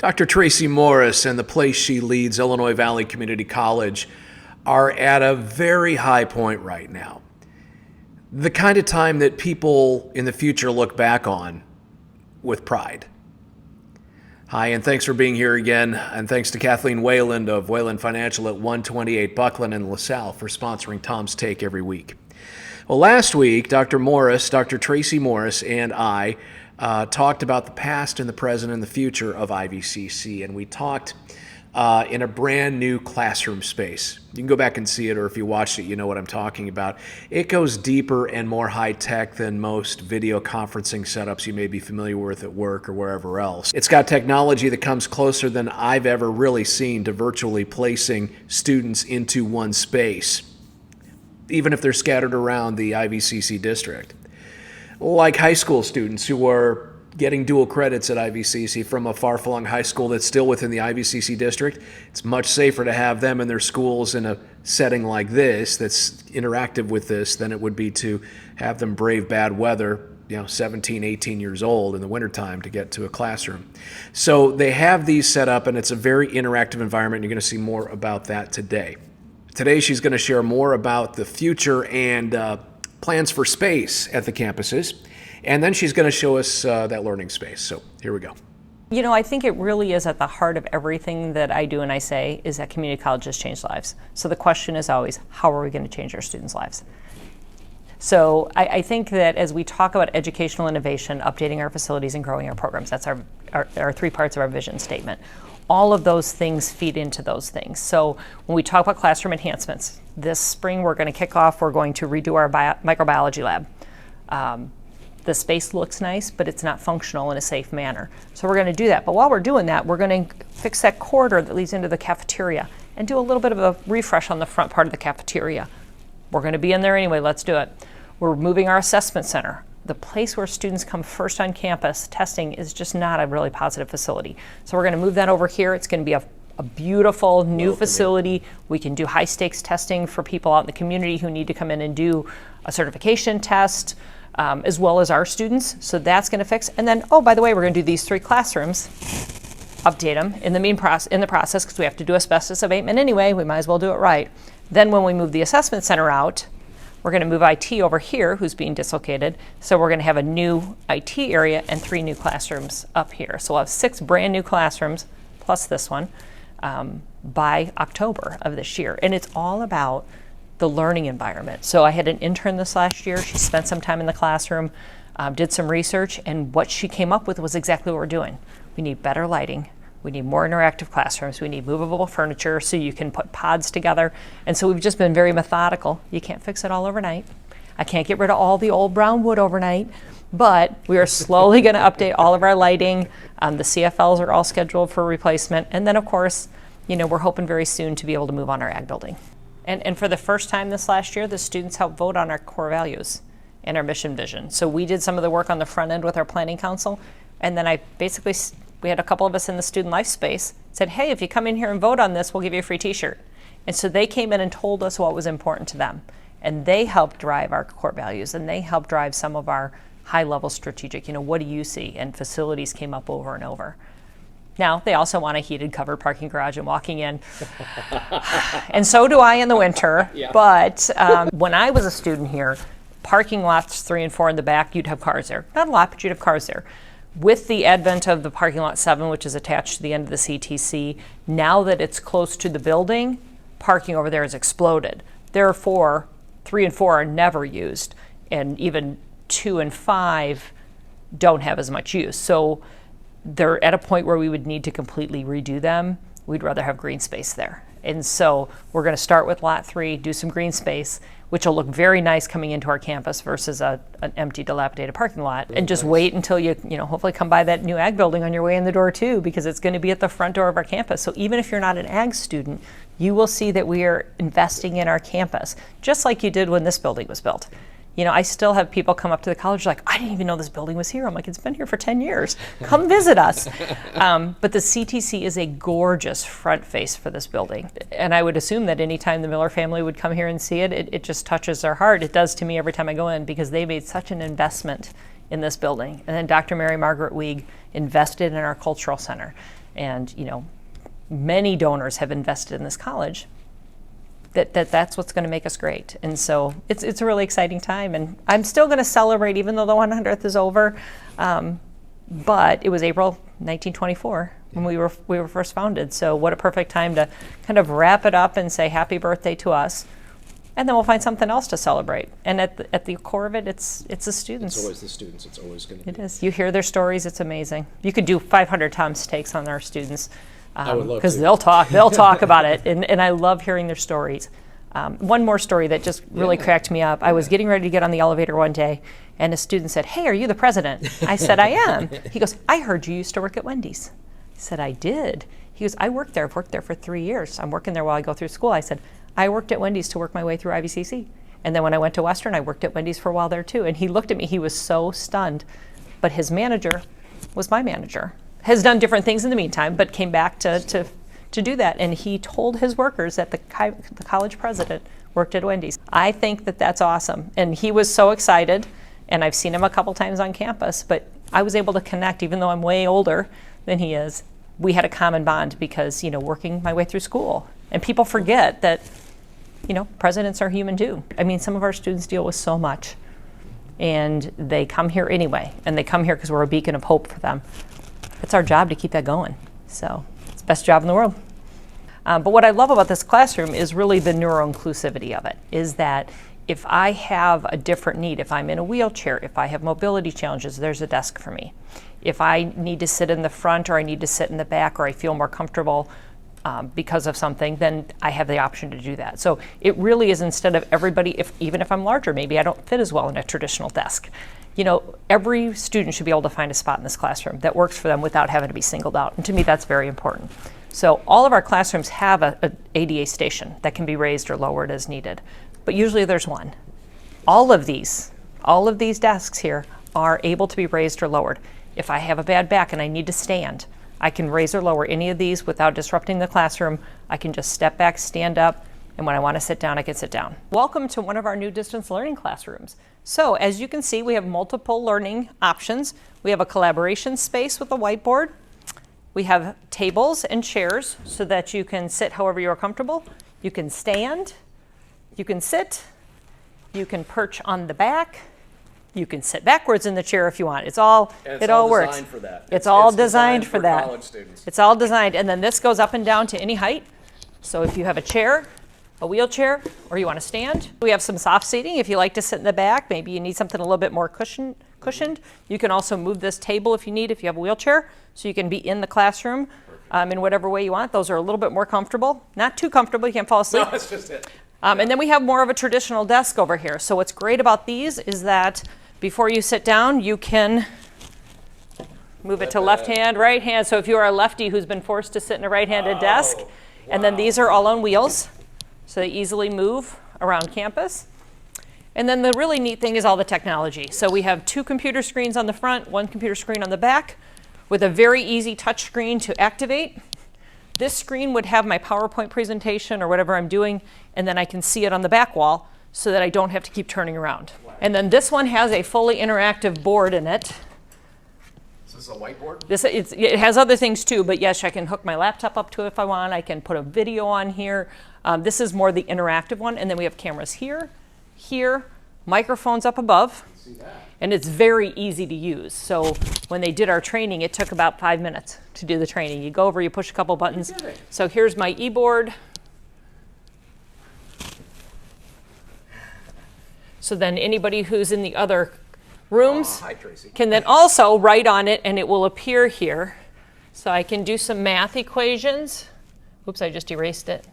Dr. Tracy Morris and the place she leads, Illinois Valley Community College, are at a very high point right now. The kind of time that people in the future look back on with pride. Hi, and thanks for being here again. And thanks to Kathleen Wayland of Wayland Financial at 128 Buckland in LaSalle for sponsoring Tom's Take every week. Well, last week, Dr. Tracy Morris, and I talked about the past and the present and the future of IVCC, and we talked in a brand new classroom space. You can go back and see it, or if you watched it, you know what I'm talking about. It goes deeper and more high-tech than most video conferencing setups you may be familiar with at work or wherever else. It's got technology that comes closer than I've ever really seen to virtually placing students into one space, even if they're scattered around the IVCC district. Like high school students who are getting dual credits at IVCC from a far-flung high school that's still within the IVCC district, it's much safer to have them in their schools in a setting like this that's interactive with this than it would be to have them brave bad weather, 17, 18 years old in the wintertime to get to a classroom. So they have these set up, and it's a very interactive environment. You're going to see more about that today. Today she's going to share more about the future and plans for space at the campuses, and then she's going to show us that learning space. So here we go. I think it really is at the heart of everything that I do and I say is that community colleges change lives. So the question is always, how are we going to change our students' lives? So I think that as we talk about educational innovation, updating our facilities and growing our programs, that's our three parts of our vision statement. All of those things feed into those things. So when we talk about classroom enhancements, this spring we're going to kick off, we're going to redo our microbiology lab. The space looks nice, but it's not functional in a safe manner. So we're going to do that. But while we're doing that, we're going to fix that corridor that leads into the cafeteria and do a little bit of a refresh on the front part of the cafeteria. We're going to be in there anyway, let's do it. We're moving our assessment center. The place where students come first on campus, testing is just not a really positive facility. So we're going to move that over here. It's going to be a beautiful new facility. We can do high stakes testing for people out in the community who need to come in and do a certification test, as well as our students. So that's going to fix. And then, oh, by the way, we're going to do these 3 classrooms, update them in the process because we have to do asbestos abatement anyway. We might as well do it right. Then when we move the assessment center out, we're going to move IT over here, who's being dislocated. So we're going to have a new IT area and 3 new classrooms up here. So we'll have 6 brand new classrooms, plus this one, by October of this year. And it's all about the learning environment. So I had an intern this last year. She spent some time in the classroom, did some research, and what she came up with was exactly what we're doing. We need better lighting. We need more interactive classrooms. We need movable furniture so you can put pods together. And so we've just been very methodical. You can't fix it all overnight. I can't get rid of all the old brown wood overnight, but we are slowly going to update all of our lighting. The CFLs are all scheduled for replacement. And then, of course, we're hoping very soon to be able to move on our ag building. And for the first time this last year, the students helped vote on our core values and our mission vision. So we did some of the work on the front end with our planning council, and then we had a couple of us in the student life space, said, hey, if you come in here and vote on this, we'll give you a free t-shirt. And so they came in and told us what was important to them. And they helped drive our core values, and they helped drive some of our high-level strategic, what do you see? And facilities came up over and over. Now, they also want a heated covered parking garage and walking in. And so do I in the winter. Yeah. But when I was a student here, parking lots 3 and 4 in the back, you'd have cars there. Not a lot, but you'd have cars there. With the advent of the parking lot 7, which is attached to the end of the CTC, now that it's close to the building, parking over there has exploded. Therefore, 3 and 4 are never used, and even 2 and 5 don't have as much use. So they're at a point where we would need to completely redo them. We'd rather have green space there. And so we're going to start with lot 3, do some green space, which will look very nice coming into our campus versus an empty, dilapidated parking lot. And just wait until you hopefully come by that new ag building on your way in the door too, because it's going to be at the front door of our campus. So even if you're not an ag student, you will see that we are investing in our campus, just like you did when this building was built. I still have people come up to the college like, I didn't even know this building was here. I'm like, it's been here for 10 years. Come visit us. But the CTC is a gorgeous front face for this building. And I would assume that anytime the Miller family would come here and see it, it just touches their heart. It does to me every time I go in, because they made such an investment in this building. And then Dr. Mary Margaret Weig invested in our cultural center. and many donors have invested in this college, that's what's going to make us great. And so it's a really exciting time, and I'm still going to celebrate even though the 100th is over. But it was April 1924 when we were first founded. So what a perfect time to kind of wrap it up and say happy birthday to us. And then we'll find something else to celebrate. And at the core of it, it's the students. It's always the students. It's always going to be. It is. You hear their stories. It's amazing. You could do 500 Tom's takes on our students. I would love to. Because they'll talk about it. And I love hearing their stories. One more story that just really cracked me up. I was getting ready to get on the elevator one day, and a student said, "Hey, are you the president?" I said, "I am." He goes, "I heard you used to work at Wendy's." I said, "I did." He goes, "I worked there. I've worked there for 3 years. I'm working there while I go through school." I said, "I worked at Wendy's to work my way through IVCC. And then when I went to Western, I worked at Wendy's for a while there too." And he looked at me. He was so stunned. But his manager was my manager. Has done different things in the meantime, but came back to do that. And he told his workers that the college president worked at Wendy's. I think that's awesome. And he was so excited. And I've seen him a couple times on campus. But I was able to connect, even though I'm way older than he is. We had a common bond because, working my way through school. And people forget that, presidents are human too. I mean, some of our students deal with so much. And they come here anyway. And they come here because we're a beacon of hope for them. It's our job to keep that going. So it's the best job in the world. But what I love about this classroom is really the neuro-inclusivity of it, is that if I have a different need, if I'm in a wheelchair, if I have mobility challenges, there's a desk for me. If I need to sit in the front or I need to sit in the back or I feel more comfortable because of something, then I have the option to do that. So it really is, instead of everybody, even if I'm larger, maybe I don't fit as well in a traditional desk. Every student should be able to find a spot in this classroom that works for them without having to be singled out. And to me, that's very important. So all of our classrooms have a ADA station that can be raised or lowered as needed. But usually there's one. All of these desks here are able to be raised or lowered. If I have a bad back and I need to stand, I can raise or lower any of these without disrupting the classroom. I can just step back, stand up, and when I want to sit down, I can sit down. Welcome to one of our new distance learning classrooms. So as you can see, we have multiple learning options. We have a collaboration space with a whiteboard. We have tables and chairs so that you can sit however you're comfortable. You can stand, you can sit, you can perch on the back, you can sit backwards in the chair if you want. It all works. Designed for that. It's all designed for that. College students. It's all designed, and then this goes up and down to any height. So if you have a chair, a wheelchair, or you want to stand. We have some soft seating if you like to sit in the back. Maybe you need something a little bit more cushioned. You can also move this table if you need, if you have a wheelchair, so you can be in the classroom in whatever way you want. Those are a little bit more comfortable. Not too comfortable, you can't fall asleep. No, that's just it. And then we have more of a traditional desk over here. So what's great about these is that before you sit down, you can move it to left hand, right hand. So if you are a lefty who's been forced to sit in a right-handed desk, and then these are all on wheels, so they easily move around campus. And then the really neat thing is all the technology. So we have 2 computer screens on the front, 1 computer screen on the back, with a very easy touch screen to activate. This screen would have my PowerPoint presentation or whatever I'm doing, and then I can see it on the back wall so that I don't have to keep turning around. And then this one has a fully interactive board in it. Is this a whiteboard? It has other things too, but yes, I can hook my laptop up to it if I want. I can put a video on here. This is more the interactive one, and then we have cameras here, microphones up above, and it's very easy to use. So when they did our training, it took about 5 minutes to do the training. You go over, you push a couple buttons. So here's my e-board. So then anybody who's in the other rooms Hi, Tracy. can then also write on it, and it will appear here. So I can do some math equations. Oops, I just erased it.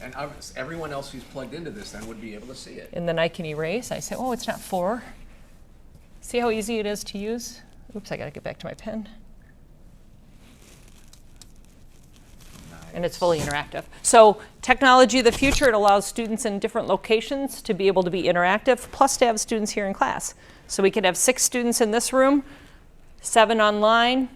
And everyone else who's plugged into this then would be able to see it. And then I can erase. I say, oh, it's not 4. See how easy it is to use? Oops, I got to get back to my pen. And it's fully interactive. So technology of the future, it allows students in different locations to be able to be interactive, plus to have students here in class. So we could have 6 students in this room, 7 online,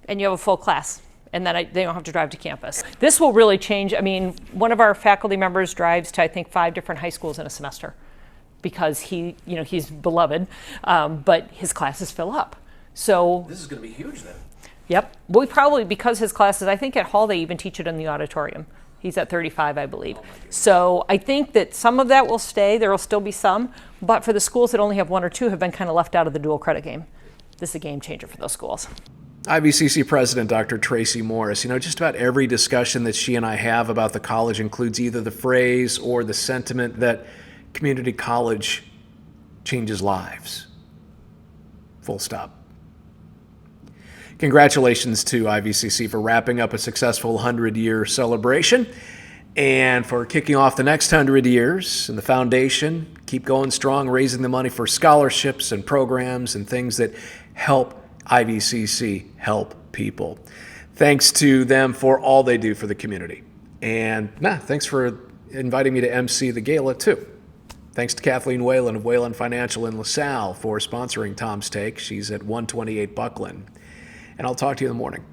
and you have a full class. And then they don't have to drive to campus. This will really change. I mean, one of our faculty members drives to, I think, 5 different high schools in a semester because he's beloved, but his classes fill up. So, This is going to be huge then. yep, we probably, because his classes, I think at Hall they even teach it in the auditorium. He's at 35, I believe. So I think that some of that will stay. There will still be some. But for the schools that only have one or two have been kind of left out of the dual credit game. This is a game changer for those schools. IVCC President Dr. Tracy Morris, just about every discussion that she and I have about the college includes either the phrase or the sentiment that community college changes lives. Full stop. Congratulations to IVCC for wrapping up a successful 100-year celebration and for kicking off the next 100 years. And the foundation, keep going strong, raising the money for scholarships and programs and things that help IVCC help people. Thanks to them for all they do for the community. And thanks for inviting me to MC the gala too. Thanks to Kathleen Whalen of Whalen Financial in LaSalle for sponsoring Tom's Take. She's at 128 Buckland. And I'll talk to you in the morning.